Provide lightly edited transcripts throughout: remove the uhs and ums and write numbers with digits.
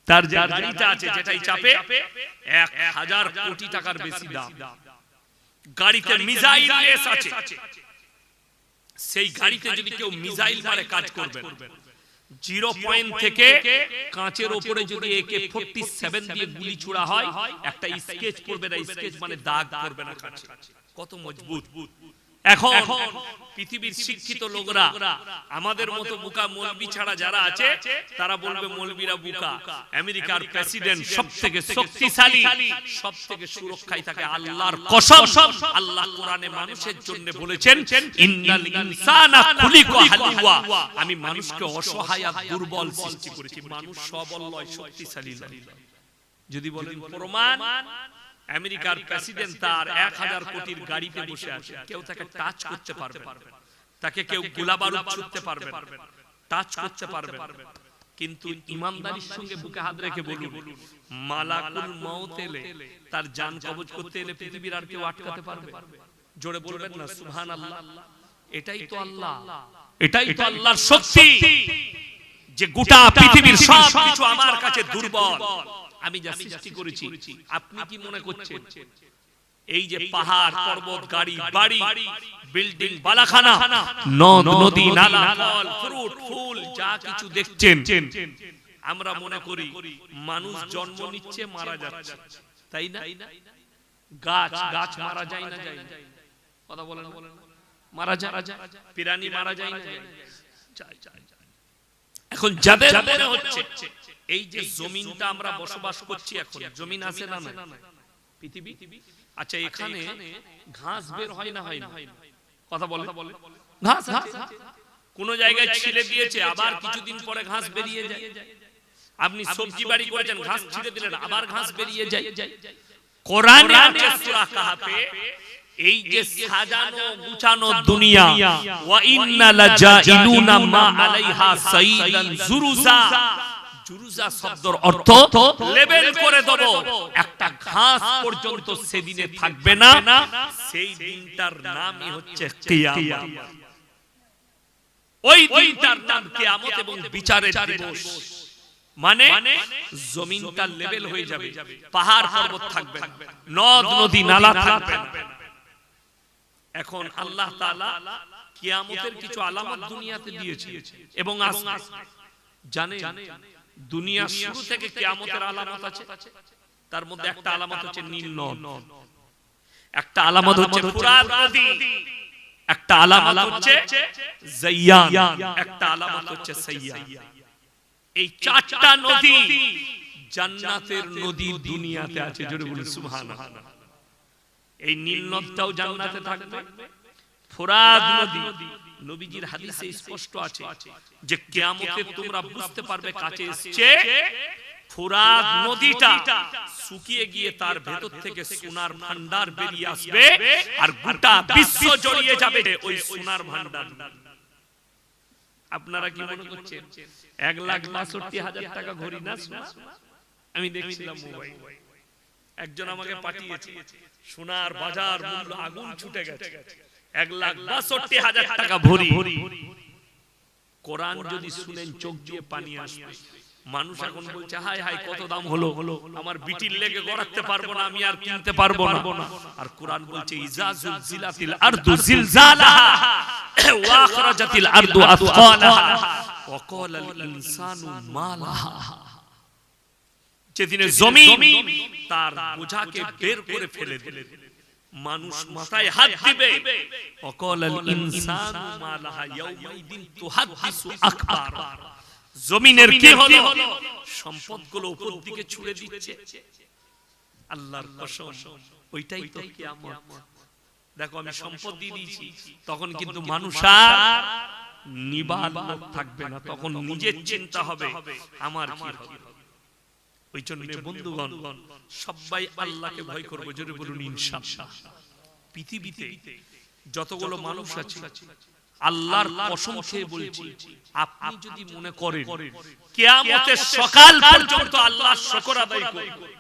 তার যে গাড়িটা আছে যেটাই চাপে 1000 কোটি টাকার বেশি দাম। গাড়িতে মিসাইল লেস আছে, সেই গাড়িতে যদি কেউ মিসাইল মারে কাজ করবে, 0 পয়েন্ট থেকে কাঁচের উপরে যদি AK-47 দিয়ে গুলি ছোড়া হয়, একটা স্কেচ পড়বে না, স্কেচ মানে দাগ পড়বে না কাঁচে। কত মজবুত। এখন পৃথিবীর শিক্ষিত লোকরা আমাদের মতো বোকা মৌলবি ছাড়া যারা আছে তারা বলবে মৌলবিরা বোকা। আমেরিকার প্রেসিডেন্ট সবথেকে শক্তিশালী, সবথেকে সুরক্ষায় থাকে আল্লাহর কসম। আল্লাহ কোরআনে মানুষের জন্য বলেছেন, ইন্নাল ইনসানা খুলিকা হালুয়া, আমি মানুষকে অসহায় আর দুর্বল সৃষ্টি করেছি। মানুষ সবল নয়, শক্তিশালী নয়। যদি বলেন প্রমাণ, আমেরিকার প্রেসিডেন্ট তার 1000 কোটির গাড়িতে বসে আছে, কেউ তাকে টাচ করতে পারবে না, তাকে কেউ গোলাবারুদ ছুঁড়তে পারবে না, টাচ করতে পারবে না। কিন্তু ইমানদারির সঙ্গে বুকে হাত রেখে বলুন, মালাকুল মউত এলে তার জান কবজ করতে এলে পৃথিবীর আর কেউ আটকাতে পারবে? জোরে বলবেন না সুবহানাল্লাহ। এটাই তো আল্লাহ, এটাই তো আল্লাহর শক্তি, যে গোটা পৃথিবীর সব কিছু আমার কাছে দুর্বল। আমি যা সৃষ্টি করেছি, আপনি কি মনে করছেন এই যে পাহাড় পর্বত, গাড়ি বাড়ি, বিল্ডিং, বালাখানা, নদ নদী, নালা, ফল ফ্রুট, ফুল, যা কিছু দেখছেন, আমরা মনে করি মানুষ জন্ম নিচ্ছে মারা যাচ্ছে, তাই না? গাছ মারা যায় না? যায়। কথা বলেন, মারা যায়। প্রাণী মারা যায় না? যায়। এখন যাদের মনে হচ্ছে এই যে জমিনটা আমরা বসবাস করছি, এখন জমিন আছে না নাই পৃথিবী? আচ্ছা, এখানে ঘাস বের হয় না? হয় না? কথা বলে, ঘাস কোন জায়গায় ছিলে দিয়েছে, আবার কিছুদিন পরে ঘাস বেরিয়ে যায়। আপনি সবজি বাড়ি করেছেন, ঘাস ছিলে দিলেন, আবার ঘাস বেরিয়ে যায়। কোরআনে আছে সূরা কাহফে, এই যে সাজানো গুছানো দুনিয়া, ওয়া ইন্না লাজাইলুনা মা আলাইহা সাইদান জুরুজা। জুরুজা শব্দের অর্থ লেবেল করে দেব, একটা ঘাস পর্যন্ত সেদিনে থাকবে না। সেই দিনটার নামই হচ্ছে কিয়ামত। ওই দিনটার নাম কিয়ামত এবং বিচারের দিবস। মানে জমিনটা লেবেল হয়ে যাবে, পাহাড় পর্বত থাকবে না, নদ নদী নালা থাকবে না। এখন আল্লাহ তাআলা কিয়ামতের কিছু আলামত দুনিয়াতে দিয়েছে এবং জানেন দুনিয়া শুরু থেকে কিয়ামতের আলামত আছে। তার মধ্যে একটা আলামত হচ্ছে নীল নদ, একটা আলামত হচ্ছে ফুরাত নদী, একটা আলামত হচ্ছে যায়্যান, একটা আলামত হচ্ছে সাইয়ান। এই চারটা নদী জান্নাতের নদী দুনিয়াতে আছে। জোরে বলুন সুবহানাল্লাহ। এই নীল নদটাও জান্নাতে থাকবে। ফুরাত নদী, নবীজির হাদিসে স্পষ্ট আছে যে কিয়ামতে তোমরা বুঝতে পারবে কাছে এসেছে। ফুরাত নদীটা শুকিয়ে গিয়ে তার ভেতর থেকে সোনার ভান্ডার বেরিয়ে আসবে, আর গোটা বিশ্ব জড়িয়ে যাবে ওই সোনার ভান্ডার। আপনারা কি মনে করছেন 1,62,000 টাকা ঘড়ি না সোনা? আমি দেখছিলাম মোবাইল, একজন আমাকে পাঠিয়েছে, সোনার বাজার মূল্য আগুন ছুটে গেছে, 1,62,000 টাকা ভরি। কোরআন যদি শুনেন চোখ দিয়ে পানি আসবে। মানুষ এখন বলছে হায় হায় কত দাম হলো, আমার বিটির লেগে গড়াতে পারবো না, আমি আর কিনতে পারবো না। আর কোরআন বলছে ইজা জুলজিলাতিল আরদু জিলজালাহা ওয়া আখরাজাতিল আরদু আথকালাহা ওয়া ক্বালাল ইনসানু মা লাহা। যেদিনে জমিন তার বোঝাকে বের করে ফেলে দেবে, মানুষ মাথায় হাত দিবে, ওয়াকালাল ইনসানু মা লাহা ইয়াউমাইদিন তুহাদ্দিসু আকবার। জমিনের কি হলো? সম্পদগুলো উপর দিকে ছুড়ে দিচ্ছে। আল্লাহর কসম, ওইটাই তো কিয়ামত। দেখো আমি সম্পদ দিয়ে দিয়েছি, তখন কিন্তু মানুষ আর নিবাদ থাকবে না, তখন নিজের চিন্তা হবে আমার কি হবে। ওই জন্য বন্ধুগণ সবাই আল্লাহকে ভয় করবে। জোরে বলুন ইনশাআল্লাহ। পৃথিবীতে যতগুলো মানুষ আছে আল্লাহর কসম খেয়ে বলছি, আপনি যদি মনে করেন কিয়ামতের সকাল পর্যন্ত আল্লাহর শুকর আদায় করবেন,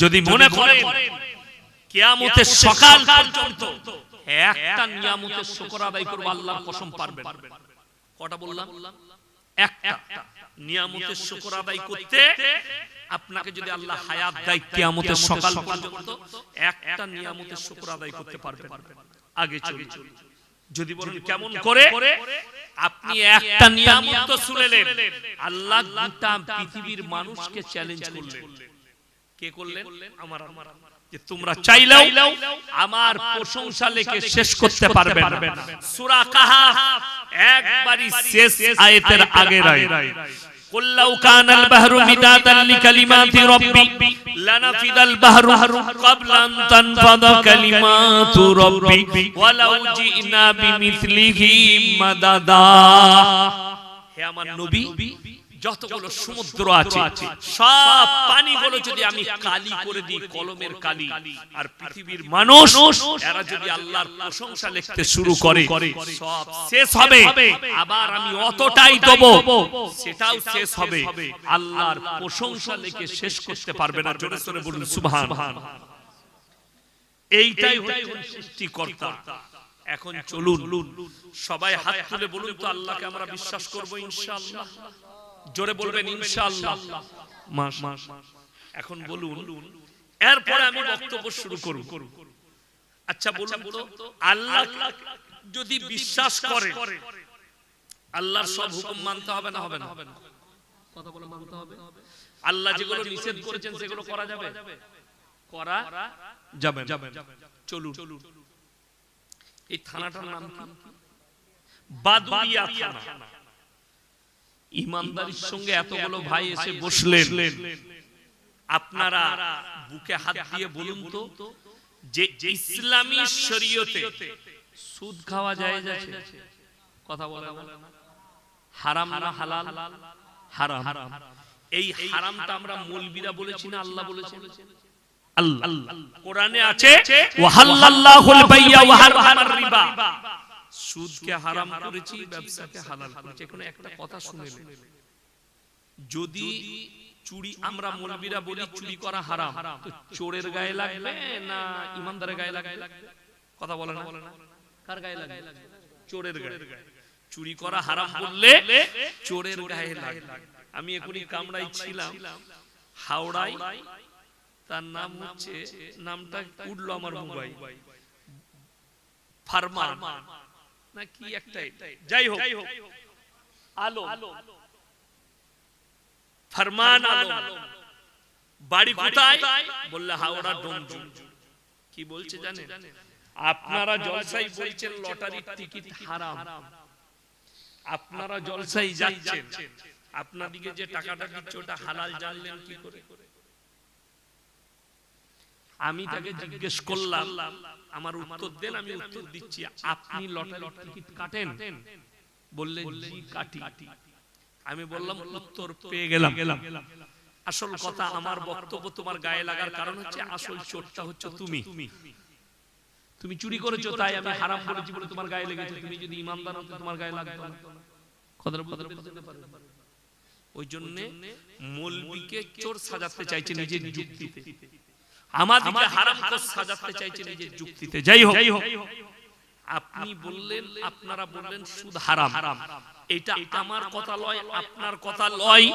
যদি মনে করেন কিয়ামতের সকাল পর্যন্ত একটা নিয়ামতের শুকর আদায় করব আল্লাহর কসম পারবেন। কটা বললাম? একটা নিয়ামতের শুকর আদায় করতে আপনাকে যদি আল্লাহ হায়াত দেয় কিয়ামতের সকাল পর্যন্ত একটা নিয়ামতের শুকর আদায় করতে পারবেন। আগে চলুন, যদি বলেন কেমন করে, আপনি একটা নিয়ামত তো শুনলেন, আল্লাহ গোটা পৃথিবীর মানুষকে চ্যালেঞ্জ করলেন। কে করলেন? আমার যে তোমরা চাইলেও আমার প্রশংসা লেখে শেষ করতে পারবে না। সূরা কাহাফ একবারই শেষ আয়াতের আগে রায় قل لو كان البحر مدادا لكلمات ربي لنفد البحر قبل أن تنفد كلمات ربي ولو جئنا بمثله مددا। হে আমার নবী, যতগুলো সমুদ্র আছে সব পানিগুলো যদি আমি কালি করে দিই, কলমের কালি, আর পৃথিবীর মানুষ এরা যদি আল্লাহর প্রশংসা লিখতে শুরু করে সব শেষ হবে। আবার আমি অতটাই দেব, সেটাও শেষ হবে, আল্লাহর প্রশংসা লিখে শেষ করতে পারবে না। জোরে জোরে বলুন সুবহান। এইটাই হচ্ছে সৃষ্টিকর্তা। এখন চলুন সবাই হাত তুলে বলুন তো, আল্লাহকে আমরা বিশ্বাস করব ইনশাআল্লাহ। জোরে বলবেন ইনশাআল্লাহ। এখন বলুন, এরপরে আমি বক্তব্য শুরু করব। আচ্ছা বলুন তো, আল্লাহ যদি বিশ্বাস করে আল্লাহর সব হুকুম মানতে হবে না হবে না? কথা বলে মানতে হবে। আল্লাহ যেগুলো নিষেধ করেছেন সেগুলো করা যাবে? করা যাবে। চলুন, এই থানাটার নাম কি? বাদুরিয়া থানা। ইমানদারির সঙ্গে এতগুলো ভাই এসে বসলেন, আপনারা বুকে হাত দিয়ে বলুন তো, যে ইসলামী শরীয়তে সুদ খাওয়া জায়েজ আছে? কথা বলে না? হারাম না হালাল? হারাম। এই হারামটা আমরা মৌলবীরা বলেছি না আল্লাহ বলেছেন? আল্লাহ কোরআনে আছে ওয়াহাল্লাল্লাহুল বাইয়া ওয়া হারামার রিবা। সুদকে হারাম করেছি, ব্যবসাকে হালাল করেছি। এখন একটা কথা শুনেন, যদি চুরি, আমরা মৌলবীরা বলি চুরি করা হারাম, তো চোরের গায়ে লাগবে না ইমানদারের গায়ে লাগবে? কথা বলে না? কার গায়ে লাগবে? চোরের গায়ে। চুরি করা হারাম বললে চোরের গায়ে লাগবে। আমি এখনই কামরাই ছিলাম হাওড়ায়, তার নাম হচ্ছে, নামটা উঠলো আমার মোবাইল, ফারমান না কি একটা, যাই হোক আলো, ফারমান আলো। বাড়ি কোথায়? বললে হাওড়া ডোমজুর। কি বলছে জানেন? আপনারা জলসাই বলছেন লটারির টিকিট হারাম, আপনারা জলসাই যাচ্ছেন, আপনাদিকে যে টাকাটা দিচ্ছে ওটা হালাল জানলেন কি করে? আমি তাকে জিজ্ঞেস করলাম, আমার উত্তর দেন, আমি উত্তর দিচ্ছি। আপনি লটারির টিকিট কাটেন? বললেন জি কাটি। আমি বললাম উত্তর পেয়ে গেলাম। আসল কথা, আমার বক্তব্য তোমার গায়ে লাগার কারণ হচ্ছে আসল চোরটা হচ্ছে তুমি। তুমি চুরি করেছো তাই আমি হারাম বলেছি বলে তোমার গায়ে লেগেছে। তুমি যদি ইমানদার হতে তোমার গায়ে লাগতো না। কথাটা বুঝতে পারবে? ওই জন্য মৌলবীকে চোর সাজাতে চাইছে নিজের যুক্তিতে, আমাদেরকে হারাম করে সাজাতে চাইছে নিজের যুক্তিতে। যাই হোক, আপনি বললেন, আপনারা বললেন সুদ হারাম। এটা আমার কথা লয়, আপনার কথা লয়,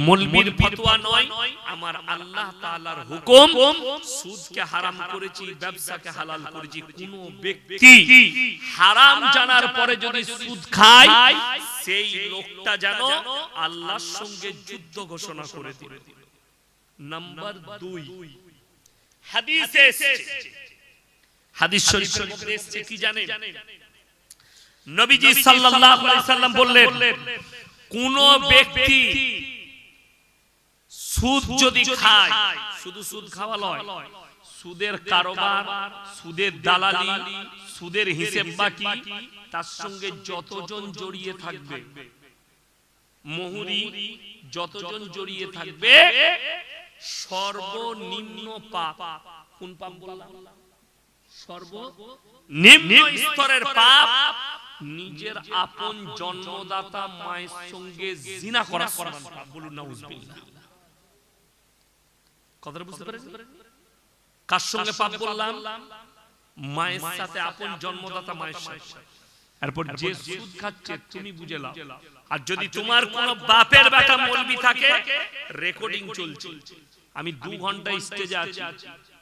মৌলবীর ফতোয়া নয়, আমার আল্লাহ তাআলার হুকুম। সুদকে হারাম করেছি, ব্যবসাকে হালাল করেছি। কোন ব্যক্তি হারাম জানার পরে যদি সুদ খায়, সেই লোকটা যেন আল্লাহর সঙ্গে যুদ্ধ ঘোষণা করে দিবে। নাম্বার 2, হাদিসে এসেছে, হাদিস শরীফের মধ্যে এসেছে কি জানেন? নবীজি সাল্লাল্লাহু আলাইহি সাল্লাম বললেন, কোন ব্যক্তি সুদ যদি খায়, শুধু সুদ খাওয়া নয়, সুদের কারবার, সুদের দালালি, সুদের হিসাব বাকি, তার সঙ্গে যতজন জড়িয়ে থাকবে, মোহরি যতজন জড়িয়ে থাকবে, সর্বনিম্ন পাপ। কোন পাপ বললাম? সর্বনিম্ন স্তরের পাপ নিজের আপন জন্মদাতা মায়ের সঙ্গে জিনা করা সমান পাপ। বলুন নাউজুবিল্লাহ। কথাটা বুঝতে পারেন? কার সঙ্গে পাপ বললাম? মায়ের সাথে আপন জন্মদাতা মায়ের সাথে, এরপর যে সুদ খাচ্ছে তুমি বুঝে নাও। আর যদি তোমার কোন বাপের বেটা মৌলবি থাকে, রেকর্ডিং চলছে, আমি 2 ঘন্টা স্টেজে আছি,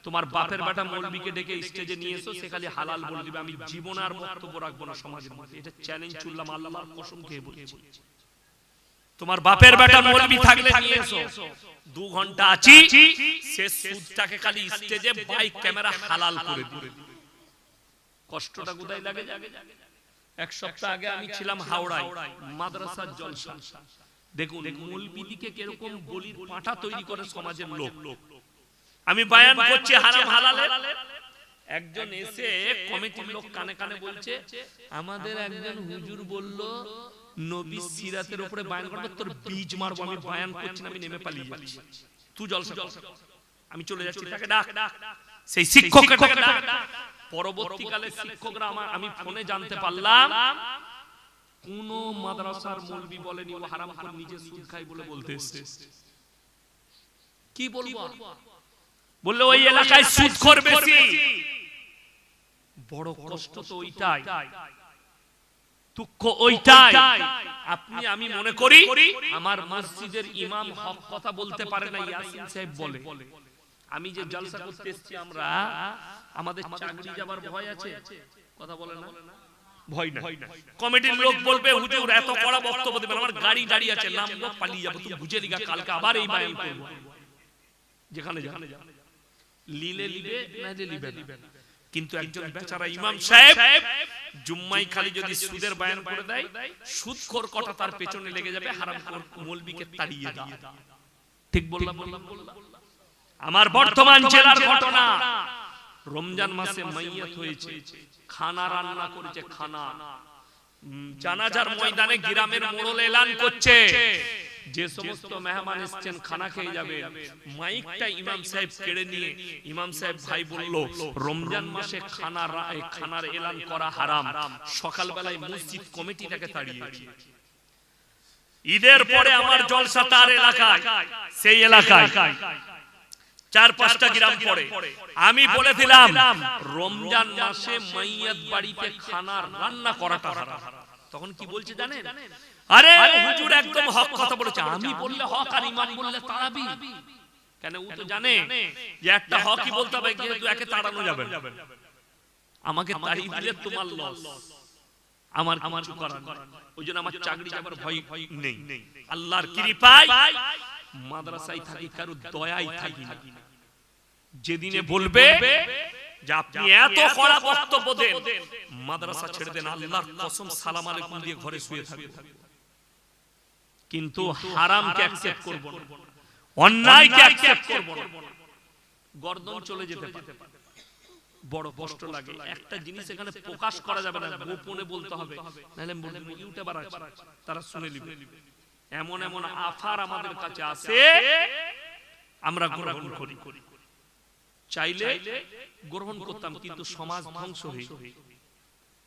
তোমার বাপের বেটা মৌলবিকে ডেকে স্টেজে নিয়ে এসো, সে খালি হালাল বলে দিবে, আমি জীবনে আর বক্তব্য রাখবো না সমাজের মধ্যে। এটা চ্যালেঞ্জ ছুড়লাম, আল্লাহর কসম খেয়ে বলছি। তোমার বাপের বেটা মৌলবি থাকলে নিয়ে এসো, 2 ঘন্টা আছি, সে সুদটাকে খালি স্টেজে বাইক ক্যামেরা হালাল করে দিবে। কষ্টটা কোথায় লাগে? 1 সপ্তাহ আগে আমি ছিলাম হাওড়ায়, মাদ্রাসার জলসা। দেখুন মৌলবিদিকে কিরকম বলির পাঁঠা তৈরি করে সমাজের লোক। আমি বয়ান করছি হারাম হালালের, একজন এসে কমিটির লোক কানে কানে বলছে, আমাদের একজন হুজুর বলল নবী সিরাতের উপরে বয়ান করবে, তোর বীজ মারবো। আমি বয়ান করছি না, আমি নেমে পালিয়ে যাচ্ছি, তুই জলসা কর। আমি চলে যাচ্ছি, তাকে ডাক। সেই শিক্ষককে ডাক। পরবর্তীকালে শিক্ষকরা আমি ফোনে জানতে পারলাম কোন মাদ্রাসার মৌলবি বলেনি ও হারামখোর, নিজে সুদ খায় বলে বলতে এসেছে। কি বলবো? বললে ওই এলাকায় সুদখোর বেশি। বড় কষ্ট তো ওইটাই, দুঃখ ওইটাই। আপনি আমি মনে করি আমার মসজিদের ইমাম হক কথা বলতে পারে না, ইয়াসিন সাহেব বলে। আমি যে জলসা করতে এসেছি, আমরা আমাদের চাকরি যাবার ভয় আছে, কথা বলে না, ভয় না। কমিটির লোক বলবে হুজুর এত কড়া বক্তব্য দিবেন, আমার গাড়ি দাঁড়িয়ে আছে, নামবো পালিয়ে যাবো, তুমি বুঝে লিগা কালকে আবার এই বায়ান করব। যেখানে যান লিলে লিবে না লিবে না। কিন্তু একজন বেচারা ইমাম সাহেব জুম্মাই খালি যদি সুদের বয়ান করে দেয়, সুদখোর কটা তার পেছনে লেগে যাবে, হারামখোর মৌলবিকে তাড়িয়ে দাও। ঠিক বললাম? আমার বর্তমান জেলার ঘটনা, রমজান মাসে মাইয়াত হয়েছে, খানা রান্না করেছে, খানা জানাজার ময়দানে গ্রামের মোড়ল এলান করছে, যে সমস্ত মেহমান এসেছেন খানা খেয়ে যাবে। মাইকটা ইমাম সাহেব কেড়ে নিয়ে ইমাম সাহেব ভাই বলল, রমজান মাসে খানার এলান করা হারাম। সকালবেলায় মসজিদ কমিটিটাকে তাড়িয়েছে। ঈদের পরে আমার জলসা তার এলাকায়, সেই এলাকায় 4-5টা গ্রাম পরে আমি বলে দিলাম রমজান মাসে মাইয়াত বাড়িতে খানা রান্না করাটা হারাম। তখন কি বলছে জানেন? আরে হুজুর একদম হক কথা বলেছে। আমি বললে হক আর ইমাম বললে তাড়াবি কেন? ও তো জানে যে একটা হকই বলতে হবে, যেহেতু একে তাড়ানো যাবে না। আমাকে তাড়িয়ে দিলে তোমার লস, আমার কিছু করার নেই। ওইজন্য আমার চাকরি যাবার ভয় নেই। আল্লাহর কৃপায় মাদ্রাসায় থাকি, কারো দয়াই থাকি না। যেদিনে বলবে যে আপনি এত কড়া বক্তব্য দেন, মাদ্রাসা ছেড়ে দেন, আল্লাহর কসম সালাম আলাইকুম দিয়ে ঘরে শুয়ে থাকবো। কিন্তু হারামকে অ্যাকসেপ্ট করব না, অন্যায়কে অ্যাকসেপ্ট করব না। গর্দন চলে যেতে পারে, বড় কষ্ট লাগে। একটা জিনিস এখানে প্রকাশ করা যাবে না, গোপনে বলতে হবে, নাহলে বলবে ইউটিউবার আছে তারা শুনে নেবে। এমন এমন আফার আমাদের কাছে আছে, আমরা গ্রহণ করি। চাইলে গ্রহণ করতাম, কিন্তু সমাজ ধ্বংস হয়ে,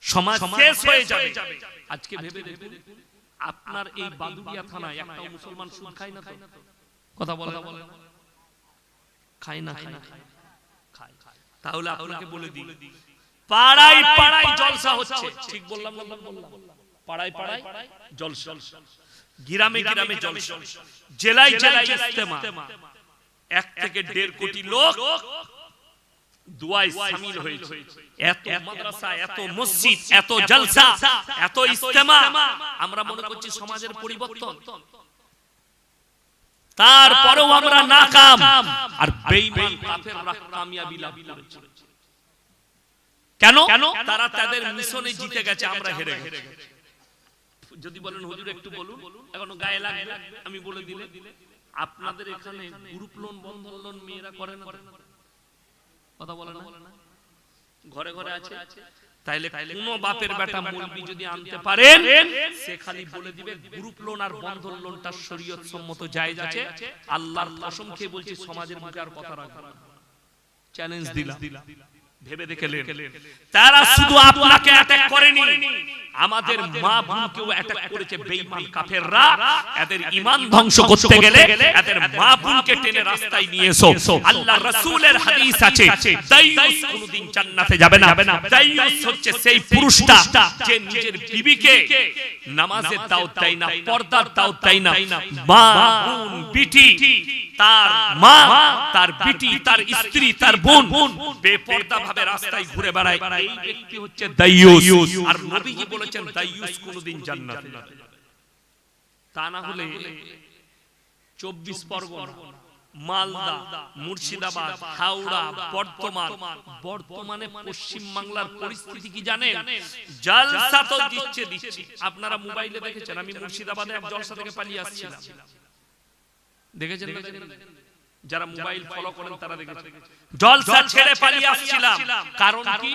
সমাজ শেষ হয়ে যাবে। আজকে ভেবে দেখুন, আপনার এই বাদুড়িয়া থানায় একটা মুসলমান সুদ খায় না তো? কথা বলে খায় না? খায়। তাহলে আপনাকে বলে দিই, পাড়ায় পাড়ায় জলসা হচ্ছে। ঠিক বললাম? পাড়ায় পাড়ায় জলসা, গ্রামে গ্রামে জলসা, জেলায় জেলায় ইজতেমা। 1 থেকে 1.5 কোটি লোক দুয়ায় শামিল হয়েছে। এত মাদ্রাসা, এত মসজিদ, এত জলসা, এত ইজতেমা, আমরা মনে করছি সমাজের পরিবর্তন। তারপরেও আমরা নাকাম, আর বেঈমান কাফেররা কামিয়াবি লাভ করেছে। কেন? তারা তাদের মিশনে জিতে গেছে, আমরা হেরে গেছি। যদি বলেন হুজুর একটু বলুন, এখনো গায়ে লাগবে, আমি বলে দিলে, আপনাদের এখানে গ্রুপ লোন, বন্ধন লোন মেয়েরা করে না? কথা বলে না? ঘরে ঘরে আছে। তাইলে কোন বাপের বেটা মৌলবি যদি আনতে পারেন, সে খালি বলে দিবে গ্রুপ লোন আর বন্ধন লোনটা শরীয়ত সম্মত জায়েজ আছে। আল্লাহর কসম খেয়ে বলছি, সমাজের মুখে আর কথা রাখবে না। চ্যালেঞ্জ দিলাম, ভেবে দেখলেন। তারা শুধু আপনাকে অ্যাটাক করেনি, আমাদের মা বোনকেও অ্যাটাক করেছে বেঈমান কাফেররা। এদের ঈমান ধ্বংস করতে গেলে এদের মা বোনকে টেনে রাস্তায় নিয়ে এসো। আল্লাহর রাসূলের হাদিস আছে, দাইয়ুস কোনদিন জান্নাতে যাবে না। দাইয়ুস হচ্ছে সেই পুরুষটা যে নিজের বিবিকে নামাজের দাওয়াত দেয় না, পর্দার দাওয়াত দেয় না। মা বোন বিটি, তার মা, তার বিটি, তার স্ত্রী, তার বোন বেপর্দা ভাবে রাস্তায় ঘুরে বেড়ায়, এই ব্যক্তি হচ্ছে দাইয়ুস। আর নবীজি বলেছেন দাইয়ুস কোনদিন জান্নাতে যাবে না। তা না হলে 24 পরগনা, মালদা, মুর্শিদাবাদ, হাওড়া, বর্তমানে পশ্চিম বাংলার পরিস্থিতি কি জানেন? জলসা তো দিচ্ছে। আপনারা মোবাইলে দেখেছেন, আমি মুর্শিদাবাদে এক জলসা থেকে পালিয়ে আসছিলাম, দেখেছেন? যারা মোবাইল ফলো করেন তারা দেখেছেন, জলসা ছেড়ে পালিয়ে আসছিলাম। কারণ কি?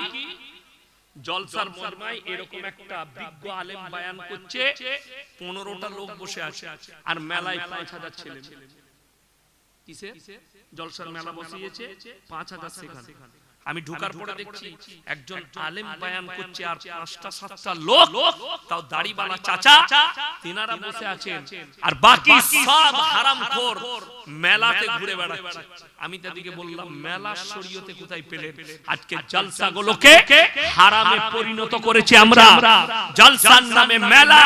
জলসার মর্মায় এরকম একটা বিজ্ঞ আলেম বয়ান করছে, 15টা লোক বসে আছে আর মেলায় 5000 ছেলে। কিসে? জলসার মেলা বসিয়েছে, 5000 সেখানে। আমি ঢোকার পরে দেখছি একজন আলেম বয়ান করছে আর 5টা-7টা লোক, তাও দাড়িওয়ালা চাচা, তিনারা বসে আছেন আর বাকি সব হারামখোর মেলাতে ঘুরে বেড়াচ্ছে। আমি তাদেরকে বললাম, মেলা শরীয়তে কোথায় পেলে? আজকে জলসাগুলোকে হারামে পরিণত করেছি আমরা। জলসার নামে মেলা,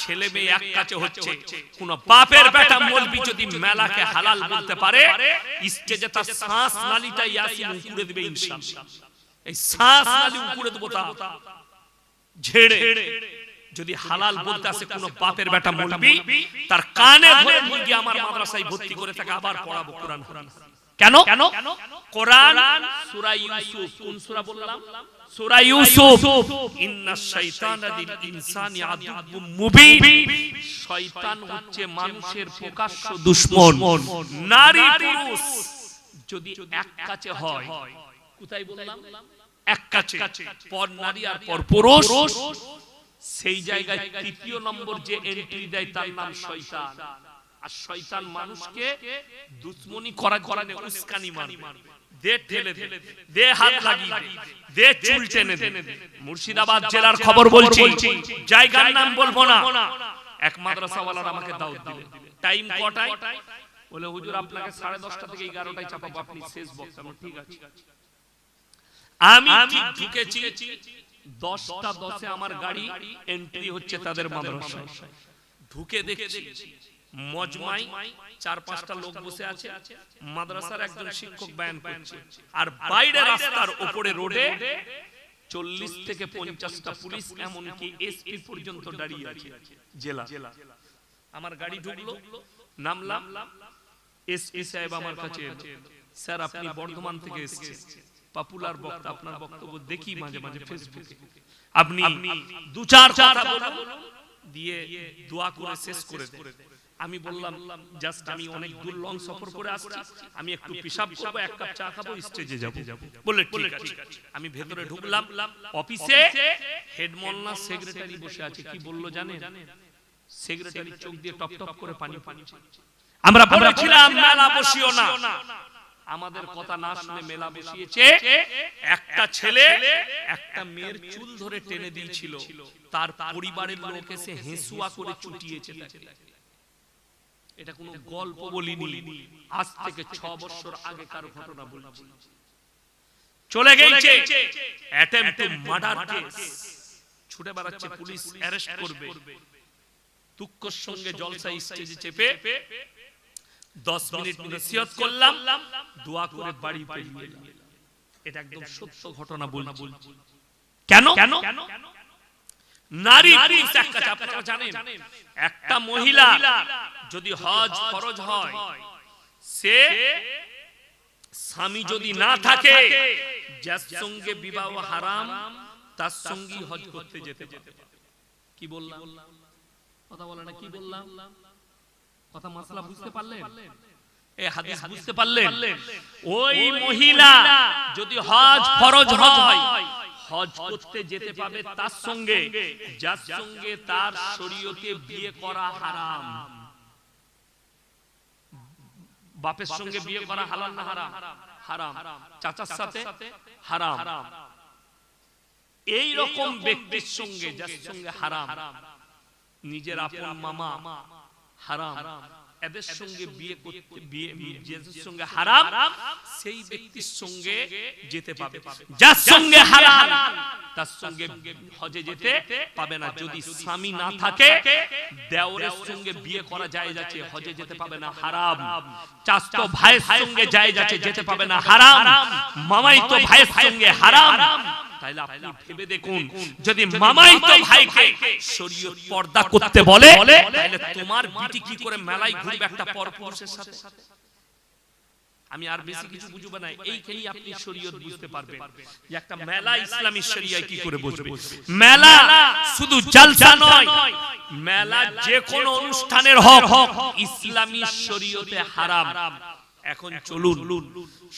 ছেলে মেয়ে এক কাছে হচ্ছে। কোন বাপের বেটা মৌলবি যদি মেলাকে হালাল বলতে পারে, স্টেজে তার শ্বাস নালীটা ইয়াসিন উকুড়ে দিবে ইনশাআল্লাহ। এই শ্বাস নালী উকুড়ে দেব তা ঝেড়ে। যদি হালাল বলতে আসে কোন বাপের বেটা মৌলবি, তার কানে ধরে নিয়ে গিয়ে আমার মাদ্রাসায় ভর্তি করে তাকে আবার পড়াবো কোরআন। কেন? কোরআন সূরা ইউসুফ, কোন সূরা বললাম? সূরা ইউসুফ। ইন্নাশ শাইতানা লিল ইনসানি আদুউম মুবিন। শয়তান হচ্ছে মানুষের প্রকাশ্য দুশমন। নারী পুরুষ যদি এক কাছে হয়, কোথায় বললাম? এক কাছে, পর নারী আর পর পুরুষ, সেই জায়গায় তৃতীয় নম্বর যে এন্ট্রি দেয় তার নাম শয়তান। আর শয়তান মানুষকে দুশমনি করার জন্য উস্কানি মারে, দে ঠেলে দে, দে হাত লাগিয়ে দে, চুল টেনে দে। মুর্শিদাবাদ জেলার খবর বলছি, জায়গার নাম বলবো না। এক মাদ্রাসাওয়ালার আমাকে দাওয়াত দিলেন। টাইম কটায়? বলে হুজুর আপনাকে 10:30 থেকে 11টায় চাপাবো, আপনি শেষ বক্তা। ঠিক আছে। আমি ঠিক ঢুকেছি, 10:10 আমার গাড়ি এন্ট্রি হচ্ছে তাদের মাদ্রাসায়। ঢুকে দেখছি মজমায় 4-5টা লোক বসে আছে, মাদ্রাসার একজন শিক্ষক বয়ান করছে, আর বাইরে রাস্তার উপরে রোডে 40 থেকে 50টা পুলিশ, এমনকি এসপি পর্যন্ত দাঁড়িয়ে আছে জেলা। আমার গাড়ি ঢুকলো, নামলাম, এসপি সাহেব আমার কাছে, স্যার আপনি বর্ধমান থেকে এসেছেন, পপুলার বক্তা, আপনার বক্তব্য দেখি মাঝে মাঝে ফেসবুকে, আপনি 2-4 কথা বলুন, দিয়ে দোয়া করে শেষ করে দেন। আমি বললাম, জাস্ট আমি অনেক দূর লং সফর করে আসছি, আমি একটু পেশাব করব, এক কাপ চা খাবো, স্টেজে যাব। বললে ঠিক আছে। আমি ভেতরে ঢুকলাম, অফিসে হেড মোল্লা সেক্রেটারি বসে আছে। কি বললো জানেন? সেক্রেটারি চোখ দিয়ে টপ টপ করে পানি পড়ছে। আমরা বলেছিলাম মেলা বসিও না, আমাদের কথা না শুনে মেলা বসিয়েছে। একটা ছেলে একটা মেয়ের চুল ধরে টেনে দিয়েছিল, তার পরিবারের লোক এসে হেসুয়া করে চুটিয়েছে। এটা কোনো গল্প বলিনি, আজ থেকে 6 বছর আগেকার ঘটনা বলছি। চলে গেছে অ্যাটেম্প টু মার্ডার কেস, ছুটে বেড়াচ্ছে, পুলিশ অ্যারেস্ট করবে। দুঃখের সঙ্গে জলসা স্টেজে চেপে 10 মিনিট নসিহত করলাম, দোয়া করে বাড়ি ফিরে এলাম। এটা একদম সত্য ঘটনা বলছি। কেন? নারী পুরুষ এক কাছে। আপনারা জানেন, একটা মহিলা যদি হজ ফরজ হয়, সে স্বামী যদি না থাকে, যার সঙ্গে বিবাহ হারাম, তার সঙ্গী হজ করতে যেতে পারে। কি বললাম? কথা বলে না, কি বললাম? কথা মাসলা বুঝতে পারলেন? এই হাদিস বুঝতে পারলেন? ওই মহিলা যদি হজ ফরজ হয়, হজ করতে যেতে পাবে তার সঙ্গে যার সঙ্গে তার শরীয়তে বিয়ে করা হারাম। বাপের সঙ্গে বিয়ে করা হালাল না হারাম? হারাম। চাচার সাথে হারাম, এই রকম ব্যক্তির সঙ্গে যার সঙ্গে হারাম, নিজের আপন মামা হারাম, এদের সঙ্গে বিয়ে করতে যাদের সঙ্গে হারাম সেই ব্যক্তির সঙ্গে যেতে পাবে। যার সঙ্গে হালাল তার সঙ্গে হজে যেতে পাবে না। যদি স্বামী না থাকে দেওরের সঙ্গে বিয়ে করা জায়েজ আছে, হজে যেতে পাবে না, হারাম। চাচতো ভাইয়ের সঙ্গে জায়েজ আছে, যেতে পাবে না, হারাম। মামাইতো ভাইয়ের সঙ্গে হারাম। তাইলে আপনি ভেবে দেখুন, যদি মামাইতো ভাইকে শরীয়ত পর্দা করতে বলে তাহলে তোমার বিটি কি করে মেলায় ঘুরবে একটা পরপুরুষের সাথে? আমি আর বেশি কিছু বুঝবো না, এইখানেই আপনি শরীয়ত বুঝতে পারবেন যে একটা মেলা ইসলামী শরিয়ায় কি করে বসবে। মেলা শুধু জলসা নয়, মেলা যে কোনো অনুষ্ঠানের হক ইসলামী শরীয়তে হারাম। এখন চলুন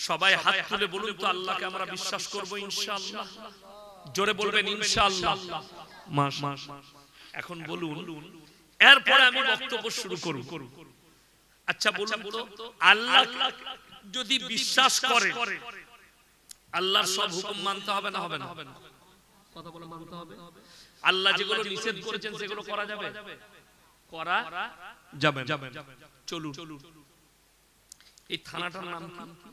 সবাই হাত তুলে বলুন তো, আল্লাহকে আমরা বিশ্বাস করব ইনশাআল্লাহ। জোরে বলবেন ইনশাআল্লাহ। এখন বলুন, এরপরে আমি বক্তব্য শুরু করব। আচ্ছা বলুন তো, আল্লাহ যদি বিশ্বাস করে আল্লাহর সব হুকুম মানতে হবে না হবে না? কথা বলে মানতে হবে। আল্লাহ যেগুলো নিষেধ করেছেন সেগুলো করা যাবে? করা যাবে। চলুন, এই থানাটার নাম কি?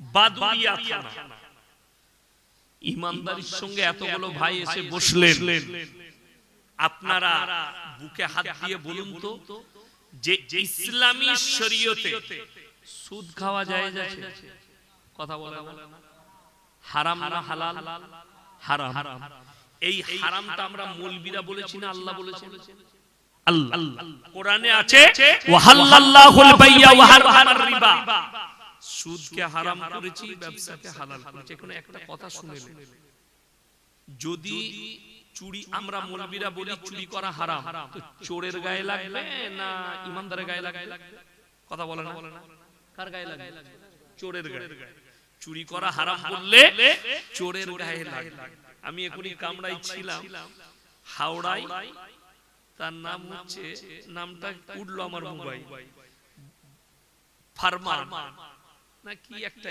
বাদুরিয়া থানা। ইমানদারির সঙ্গে এতগুলো ভাই এসে বসলেন, আপনারা বুকে হাত দিয়ে বলুন তো যে ইসলামী শরীয়তে সুদ খাওয়া জায়েজ আছে? কথা বলে না? হারাম না হালাল? হারাম। এই হারামটা আমরা মৌলবীরা বলেছি না আল্লাহ বলেছেন? আল্লাহ কোরআনে আছে ওয়াহাল্লাল্লাহুল বাইয়া ওয়া হারামার রিবা। সুদকে হারাম করেছি, ব্যবসাকে হালাল করেছি। এখন একটা কথা শুনেলেন, যদি চুরি আমরা মৌলবীরা বলি চুরি করা হারাম, তো চোরের গায়ে লাগবে না ইমানদারের গায়ে লাগবে? কথা বলে না? কার গায়ে লাগবে? চোরের গায়ে। চুরি করা হারাম বললে চোরের গায়ে লাগবে। আমি এখনই কামরায় ছিলাম, হাওড়ায়, তার নাম হচ্ছে, নামটা উঠলো আমার মোবাইল, ফারমান না কি একটা,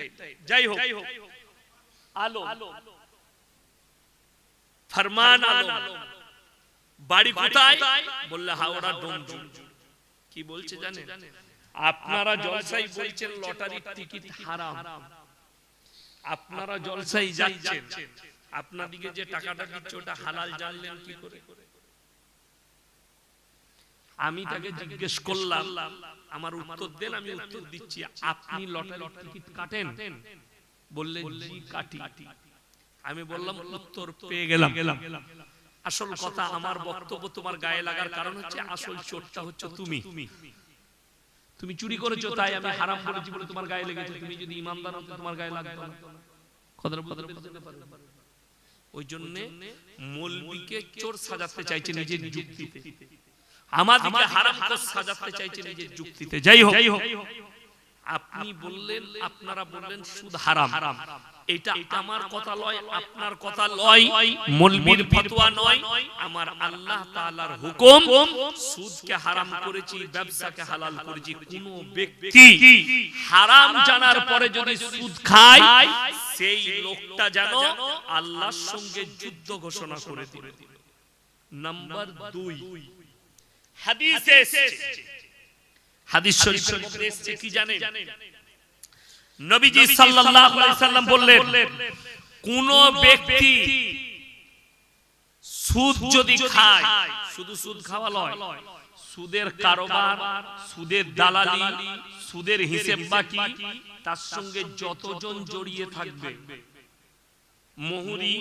যাই হোক, আলো, ফারমান আলো। বাড়ি কোথায় বললে হাওড়া ডোমজুর। কি বলছে জানেন? আপনারা জলসাই বলছেন লটারির টিকিট হারাম, আপনারা জলসাই যাচ্ছেন, আপনাদিকে যে টাকাটা দিচ্ছে ওটা হালাল জানলেন কি করে? আমি তাকে জিজ্ঞেস করলাম, আমার উত্তর দেন, আমি উত্তর দিচ্ছি। আপনি লটারির টিকিট কাটেন? বললেন জি কাটি। আমি বললাম উত্তর পেয়ে গেলাম। আসল কথা, আমার বক্তব্য তোমার গায়ে লাগার কারণ হচ্ছে আসল চোরটা হচ্ছে তুমি। তুমি চুরি করেছো তাই আমি হারাম করেছি বলে তোমার গায়ে লেগেছে। তুমি যদি ইমানদার হতো তোমার গায়ে লাগতো না। কথাটা বুঝতে পারলেন? ওই জন্য মৌলবীকে চোর সাজাতে চাইছে নিজের যুক্তিতে, আমাদেরকে হারামখোর সাজাতে চাইছে নিজের যুক্তিতে। যাই হোক, আপনি বললেন, আপনারা বললেন সুদ হারাম। এটা আমার কথা লয়, আপনার কথা লয়, মৌলবীর ফতোয়া নয়, আমার আল্লাহ তাআলার হুকুম। সুদকে হারাম করেছি, ব্যবসাকে হালাল করেছি। কোন ব্যক্তি হারাম জানার পরে যদি সুদ খায় সেই লোকটা যেন আল্লাহর সঙ্গে যুদ্ধ ঘোষণা করে দিবে। নাম্বার 2, হাদিসে এসেছে, হাদিস শরীফের মধ্যে এসেছে কি জানেন? নবীজি সাল্লাল্লাহু আলাইহি সাল্লাম বললেন, কোন ব্যক্তি সুদ যদি খায়, শুধু সুদ খাওয়া নয়, সুদের কারবার, সুদের দালালি, সুদের হিসাব বাকি, তার সঙ্গে যতজন জড়িয়ে থাকবে, মোহরি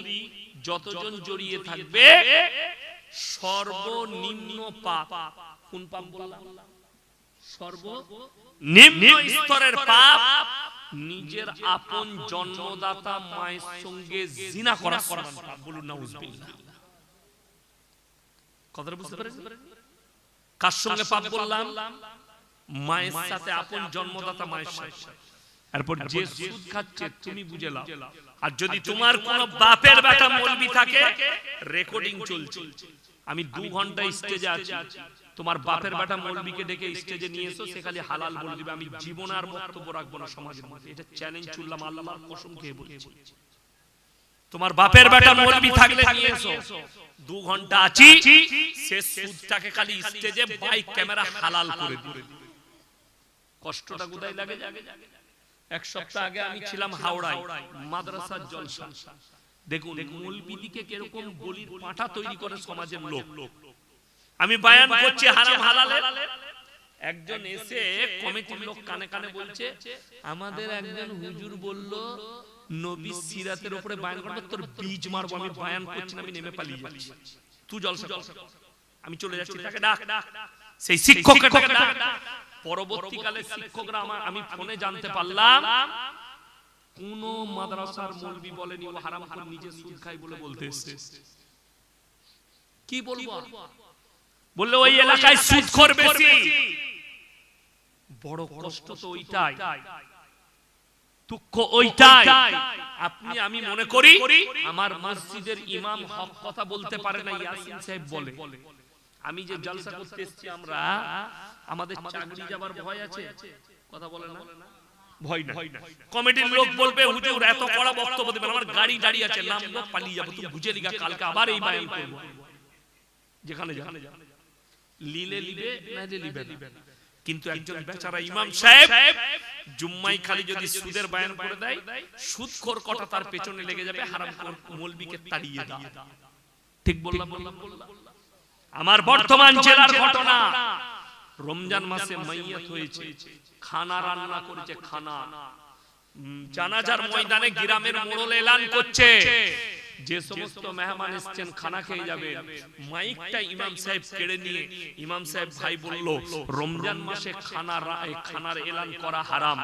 যতজন জড়িয়ে থাকবে, সর্বনিম্ন পাপ। কোন পাপ বললাম? সর্বনিম্ন স্তরের পাপ নিজের আপন জন্মদাতা মায়ের সঙ্গে জিনা করা। বলুন নাউজুবিল্লাহ। কথাটা বুঝতে পারেন? কার সঙ্গে পাপ বললাম? মায়ের সাথে, আপন জন্মদাতা মায়ের সাথে। এরপর যে সুদ খাচ্ছে তুমি বুঝে নাও। আর যদি তোমার কোন বাপের বেটা মৌলবি থাকে, রেকর্ডিং চলছে, আমি 2 ঘন্টা স্টেজে আছি, তোমার বাপের বেটা মৌলবিকে ডেকে স্টেজে নিয়ে এসো, সে খালি হালাল বলে দিবে, আমি জীবনে আর বক্তব্য রাখবো না সমাজের মধ্যে। এটা চ্যালেঞ্জ ছুড়লাম, আল্লাহর কসম খেয়ে বলছি। তোমার বাপের বেটা মৌলবি থাকলে নিয়ে এসো, 2 ঘন্টা আছি, সে সুদটাকে খালি স্টেজে বাইক ক্যামেরা হালাল করে দিবে। কষ্টটা কোথায় লাগে? এক সপ্তাহ আগে আমি ছিলাম হাওড়ায়, মাদ্রাসার জলসা। দেখুন মৌলবিদিকে কিরকম বলির পাঁঠা তৈরি করে সমাজের লোক। আমি বয়ান করছি হারাম হালালে, একজন এসে কমিটির লোক কানে কানে বলছে, আমাদের একজন হুজুর বলল নবী সিরাতের উপরে বয়ান করবে, তোর বীজ মারবো। আমি বয়ান করছি না, আমি নেমে পালিয়ে যাচ্ছি, তুই জলসা কর। আমি চলে যাচ্ছি, তাকে ডাক। সেই শিক্ষককে ডাক। পরবর্তীকালে শিক্ষকরা আমি ফোনে জানতে পারলাম কোন মাদ্রাসার মৌলবি বলেনি ও হারাম করে নিজে সুদ খায় বলে বলতে এসেছে। কি বলবো? বললে ওই এলাকায় সুদখোর বেশি। বড় কষ্ট তো ওইটাই, দুঃখ ওইটাই। আপনি আমি মনে করি আমার মসজিদের ইমাম হক কথা বলতে পারে না, ইয়াসিন সাহেব বলে। আমি যে জলসা করতে এসেছি, আমরা আমাদের চাকরি যাবার ভয় আছে, কথা বলে না, ভয় না। কমিটির লোক বলবে হুজুর এত কড়া বক্তব্য দেবেন, আমার গাড়ি দাঁড়িয়ে আছে, নামবো পালিয়ে যাবো, তুমি বুঝে লিগা কালকে আবার এই বায়ান করব। যেখানে যা লিলে লিবে না যে লিবে না। কিন্তু একজন বেচারা ইমাম সাহেব জুম্মাই খালি যদি সুদের বয়ান করে দেয়, সুদখোর কটা তার পেছনে লেগে যাবে, হারামখোর মৌলবিকে তাড়িয়ে দিয়ে। ঠিক বললাম? আমার বর্তমান জেলার ঘটনা, রমজান মাসে মাইয়াত হয়েছে, খানা রান্না করেছে, খানা জানাজার ময়দানে গ্রামের মোড়ল এলান করছে, যে সমস্ত মেহমান এসেছেন খানা খেয়ে যাবে। মাইকটা ইমাম সাহেব কেড়ে নিয়ে ইমাম সাহেব ভাই বলল, রমজান মাসে খানার এলান করা হারাম।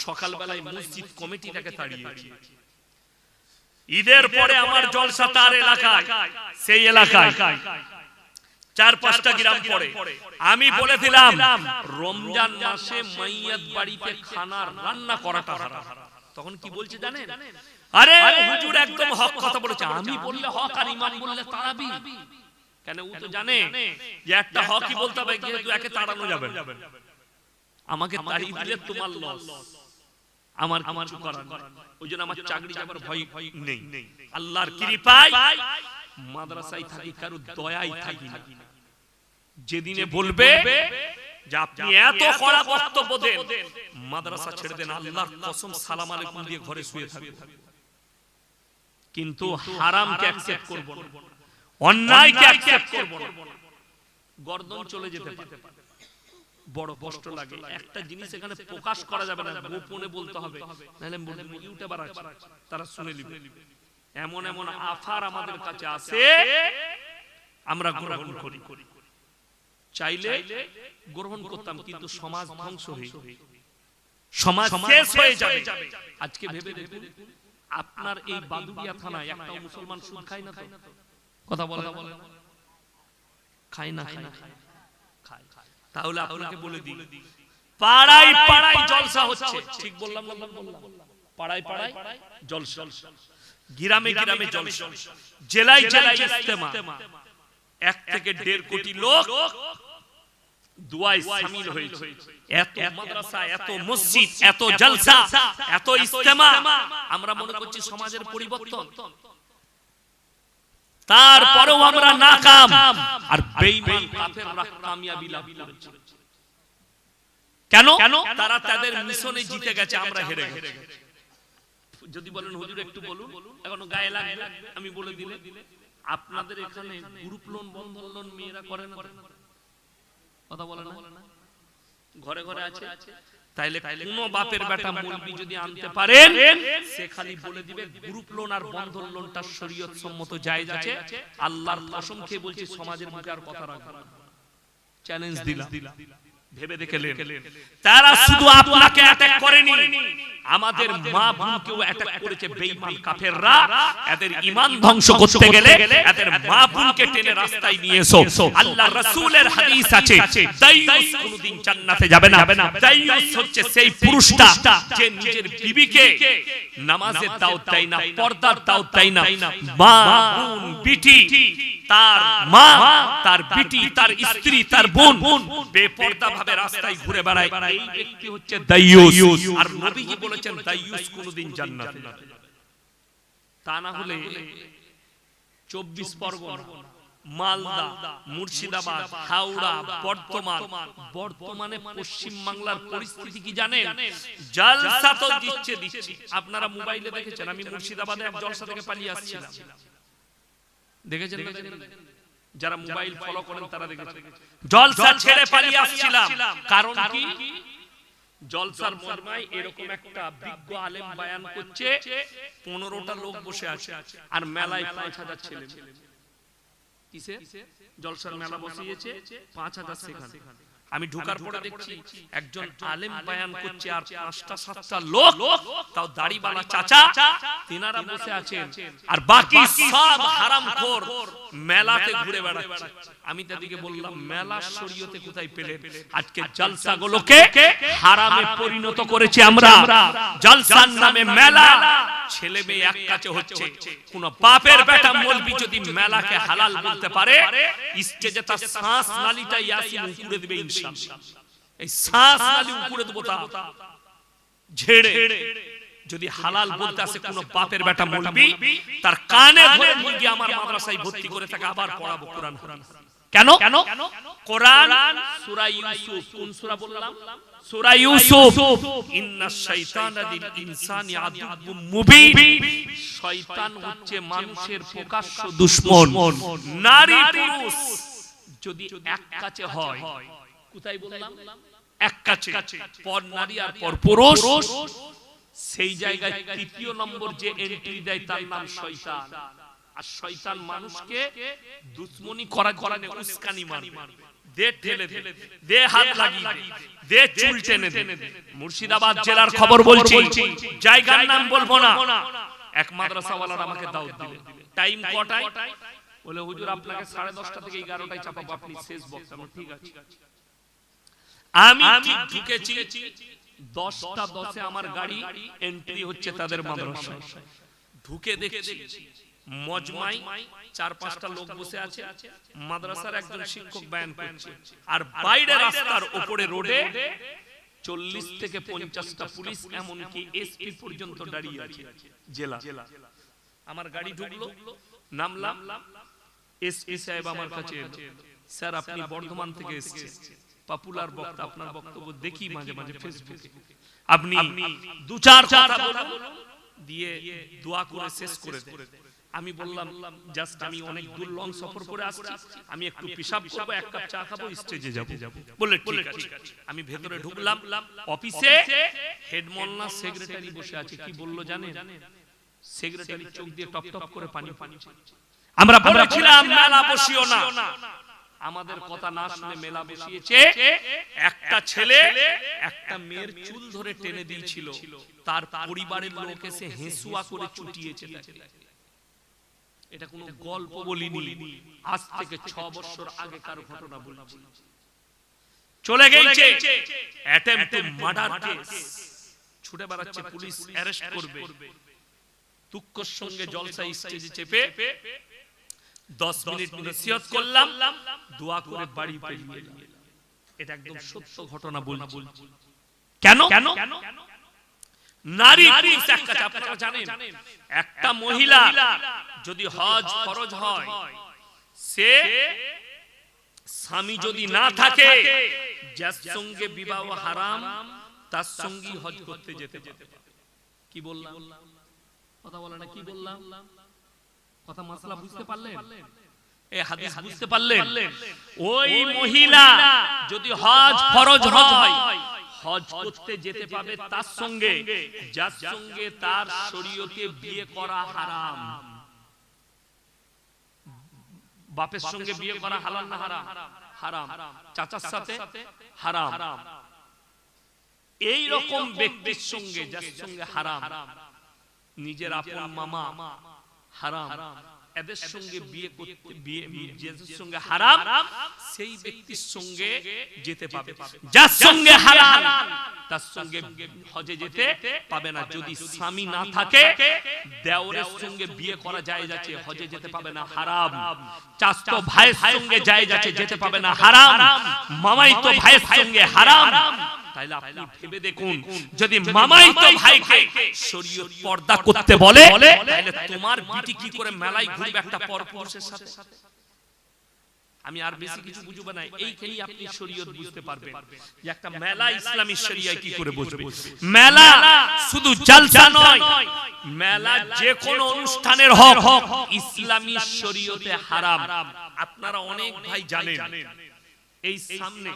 সকালবেলায় মসজিদ কমিটিটাকে তাড়িয়েছে। ঈদের পরে আমার জলসা তার এলাকায়, সেই এলাকায় 4-5টা গ্রাম পরে আমি বলেছিলাম রমজান মাসে মাইয়াত বাড়িতে খানা রান্না করাটা হারাম। তখন কি বলছে জানেন? আরে হুজুর একদম হক কথা বলেছে। আমি বললে হক আর ইমাম বললে তাড়াবি কেন? ও তো জানে যে একটা হকই বলতে হবে, যেহেতু একে তাড়ানো যাবে না। আমাকে তাড়িয়ে দিলে তোমার লস, আমার কিছু করার নেই। ওইজন্য আমার চাকরি যাবার ভয় নেই। আল্লাহর কৃপায় মাদ্রাসায় থাকি, কারো দয়াই থাকি না। যেদিনে বলবে যে আপনি এত কড়া বক্তব্য দেন, মাদ্রাসা ছেড়ে দেন, আল্লাহর কসম সালাম আলাইকুম দিয়ে ঘরে শুয়ে থাকবে। কিন্তু হারামকে অ্যাকসেপ্ট করব না, অন্যায়কে অ্যাকসেপ্ট করব না। গর্দন চলে যেতে পারে, বড় কষ্ট লাগে। একটা জিনিস এখানে প্রকাশ করা যাবে না, গোপনে বলতে হবে, নাহলে ইউটিউবার আছে তারা শুনে নেবে। এমন এমন আফার আমাদের কাছে আছে, আমরা গ্রহণ করি। চাইলে গ্রহণ করতাম, কিন্তু সমাজ ধ্বংস হয়ে, সমাজ শেষ হয়ে যাবে। আজকে ভেবে দেখুন, আপনার এই বাদুড়িয়া থানায় একটা মুসলমান সুদ খায় না তো? কথা বলে খায় না? খায়। তাহলে আপনাকে বলে দিই, পাড়ায় পাড়ায় জলসা হচ্ছে। ঠিক বললাম? পাড়ায় পাড়ায় জলসা, গ্রামে গ্রামে জলসা, জেলায় জেলায় ইজতেমা। 1 থেকে 1.5 কোটি লোক দুয়ায় শামিল হয়েছে। এত মাদ্রাসা, এত মসজিদ, এত জলসা, এত ইজতেমা। আমরা মনে করছি সমাজের পরিবর্তন, তারপরেও আমরা নাকাম। আর বেঈমান কাফেররা কামিয়াবি লাভ করেছে। কেন? তারা তাদের মিশনে জিতে গেছে, আমরা হেরে গেছি। যদি বলেন হুজুর একটু বলুন, এখনো গায়ে লাগবে, আমি বলে দিলে, আপনাদের এখানে গ্রুপ লোন, বন্ধন লোন মেয়েরা করে না? কথা বলে না? ঘরে ঘরে আছে। তাইলে কোন বাপের বেটা মৌলবি যদি আনতে পারেন, সে খালি বলে দিবে গ্রুপ লোন আর বন্ধন লোনটা শরীয়ত সম্মত জায়েজ আছে। আল্লাহর কসম খেয়ে বলছি, সমাজের মুখে আর কথা রাখবে না। চ্যালেঞ্জ দিলাম, ভেবে দেখলেন। তারা শুধু আপনাকে অ্যাটাক করেনি, আমাদের মা বোনকেও অ্যাটাক করেছে বেঈমান কাফেররা। এদের ঈমান ধ্বংস করতে গেলে এদের মা বোনকে টেনে রাস্তায় নিয়ে এসো। আল্লাহর রাসূলের হাদিস আছে, দাইয়ুস কোনদিন জান্নাতে যাবে না। দাইয়ুস হচ্ছে সেই পুরুষটা যে নিজের বিবিকে নামাজের দাওয়াত দেয় না, পর্দার দাওয়াত দেয় না। মা বোন বিটি, তার মা, তার বিটি, তার স্ত্রী, তার বোন বেপর্দা ভাবে রাস্তায় ঘুরে বেড়ায়, এই ব্যক্তি হচ্ছে দাইয়ুস। আর নবীজি বলেছেন দাইয়ুস কোনদিন জান্নাতে যাবে না। তা না হলে 24 পরগনা, মালদা, মুর্শিদাবাদ, হাওড়া, বর্তমানে পশ্চিম বাংলার পরিস্থিতি কি জানেন? জলসা তো দিচ্ছে। আপনারা মোবাইলে দেখেছেন, আমি মুর্শিদাবাদে এক জলসা থেকে পালিয়ে আসছিলাম, দেখেছেন? যারা মোবাইল ফলো করেন তারা দেখেছেন, জলসা ছেড়ে পালিয়ে আসছিলাম। কারণ কি? জলসার মর্মায় এরকম একটা বিজ্ঞ আলেম বয়ান করছে, 15টা লোক বসে আছে, আর মেলায় 5000 ছেলে। কিসে? জলসার মেলা বসিয়েছে, 5000 সেখানে। আমি ঢোকার পরে দেখছি একজন আলেম বয়ান করছে, আর 5টা-7টা লোক, তাও দাড়িওয়ালা চাচা, তিনারা বসে আছেন, আর বাকি সব হারামখোর মেলাতে ঘুরে বেড়াচ্ছে। আমি তাদেরকে বললাম, মেলা শরীয়তে কোথায় পেলেন? আজকে জলসাগুলোকে হারামে পরিণত করেছি আমরা। জলসার নামে মেলা, ছেলে মেয়ে এক কাছে হচ্ছে। কোন বাপের বেটা মৌলবি যদি মেলাকে হালাল বলতে পারে, স্টেজে তার শ্বাস নালীটা ইয়াসিন উড়ে দেবে ইনশাআল্লাহ। এই শ্বাস নালী উড়ে দেব তা ঝেড়ে। যদি হালাল বলতে আসে কোন বাপের বেটা মৌলবি, তার কানে ধরে নিয়ে গিয়ে আমার মাদ্রাসায় ভর্তি করে তাকে আবার পড়াবো কোরআন। কেন? কোরআন সূরা ইউসুফ, কোন সূরা বললাম? সূরা ইউসুফ। ইন্নাশ শাইতানা লিল ইনসানি আদুউম মুবিন। শয়তান হচ্ছে মানুষের প্রকাশ্য দুশমন। নারী পুরুষ যদি এক কাছে হয়, কোথায় বললাম? এক কাছে, পর নারী আর পর পুরুষ, সেই জায়গায় 3য় নম্বর যে এন্ট্রি দেয় তার নাম শয়তান। আর শয়তান মানুষকে দুশমনি করার কারণে উস্কানি মারে, দে ঠেলে দে, হাত লাগিয়ে দে, চুল টেনে দে। মুর্শিদাবাদ জেলার খবর বলছি, জায়গার নাম বলবো না। এক মাদ্রাসাওয়ালার আমাকে দাওয়াত দিলেন। টাইম কটায়? বলে হুজুর আপনাকে 10:30 থেকে 11টায় চাপাবো, আপনি শেষ বক্তা। ঠিক আছে। আমি ঠিক ঢুকেছি, 10টা 10-এ আমার গাড়ি এন্ট্রি হচ্ছে তাদের মাদ্রাসায়। ঢুকে দেখছি মজমায় 4-5টা লোক বসে আছে, মাদ্রাসার একজন শিক্ষক বয়ান করছে, আর বাইরে রাস্তার উপরে রোডে 40 থেকে 50টা পুলিশ, এমনকি এসপি পর্যন্ত দাঁড়িয়ে আছে জেলা। আমার গাড়ি ঢুকলো, নামলাম, এসপি সাহেব আমার কাছে এলো, স্যার আপনি বর্ধমান থেকে এসেছেন, পপুলার বক্তা, আপনার বক্তব্য দেখি মাঝে মাঝে ফেসবুকে, আপনি 2-4 কথা বলুন, দিয়ে দোয়া করে শেষ করে দেন। আমি বললাম, জাস্ট আমি অনেক দূর লং সফর করে আসছি, আমি একটু পেশাব করব, এক কাপ চা খাবো, স্টেজে যাব। বললে ঠিক আছে। আমি ভেতরে ঢুকলাম, অফিসে হেড মোল্লা সেক্রেটারি বসে আছে। কি বললো জানেন? সেক্রেটারি চোখ দিয়ে টপ টপ করে পানি পড়ছে। আমরা বলেছিলাম মেলা বসিও না, আমাদের কথা না শুনে মেলা বসিয়েছে। একটা ছেলে একটা মেয়ের চুল ধরে টেনে দিয়েছিল, তার পরিবারের লোক এসে হেসুয়া করে চুটিয়েছে তাকে। এটা কোনো গল্প বলিনি, আজ থেকে 6 বছর আগেকার ঘটনা বলছি। চলে গেছে অ্যাটেম্পট টু মার্ডার কেস, ছুটে বেড়াচ্ছে, পুলিশ অ্যারেস্ট করবে। দুঃখের সঙ্গে জলসা স্টেজে চেপে 10 মিনিট নসিহত করলাম, দোয়া করে বাড়ি পাঠিয়ে দিলাম। এটা একদম সত্য ঘটনা বলছি। কেন? নারী পুরুষ এক কাছে। আপনারা জানেন, একটা মহিলা যদি হজ ফরজ হয়, সে স্বামী যদি না থাকে, যার সঙ্গে বিবাহ হারাম, তার সঙ্গে হজ করতে যেতে পারে। কি বললাম? কথা বলে না, কি বললাম? কথা মাসলা বুঝতে পারলেন? এই হাদিস বুঝতে পারলেন? ওই মহিলা যদি হজ ফরজ হয়, হজ করতে যেতে পাবে তার সঙ্গে যার সঙ্গে তার শরীয়তে বিয়ে করা হারাম। বাপের সঙ্গে বিয়ে করা হালাল না হারাম? হারাম। চাচার সাথে হারাম। এই রকম ব্যক্তির সঙ্গে যার সঙ্গে হারাম, নিজের আপন মামা হারাম, এদের সঙ্গে বিয়ে করতে, যাদের সঙ্গে হারাম সেই ব্যক্তির সঙ্গে যেতে পাবে। যার সঙ্গে হারাম তার সঙ্গে হজে যেতে পাবে না। যদি স্বামী না থাকে দেওরের সঙ্গে বিয়ে করা জায়েজ আছে, হজে যেতে পাবে না, হারাম। চাচাতো ভাইয়ের সঙ্গে জায়েজ আছে, যেতে পাবে না, হারাম। মামাইতো ভাইয়ের সঙ্গে হারাম। তাইলে আপনি ভেবে দেখুন, যদি মামাইতো ভাইকে শরীয়ত পর্দা করতে বলে, তাহলে তোমার বিটি কি করে মেলায় ঘুরবে একটা পরপুরুষের সাথে? আমি আর বেশি কিছু বুঝবো না, এইখানেই আপনি শরীয়ত বুঝতে পারবেন যে একটা মেলা ইসলামী শরিয়ায় কি করে বুঝবে। মেলা শুধু জলসা নয়, মেলা যে কোনো অনুষ্ঠানের হক ইসলামী শরীয়তে হারাম। আপনারা অনেক ভাই জানেন, এই সামনে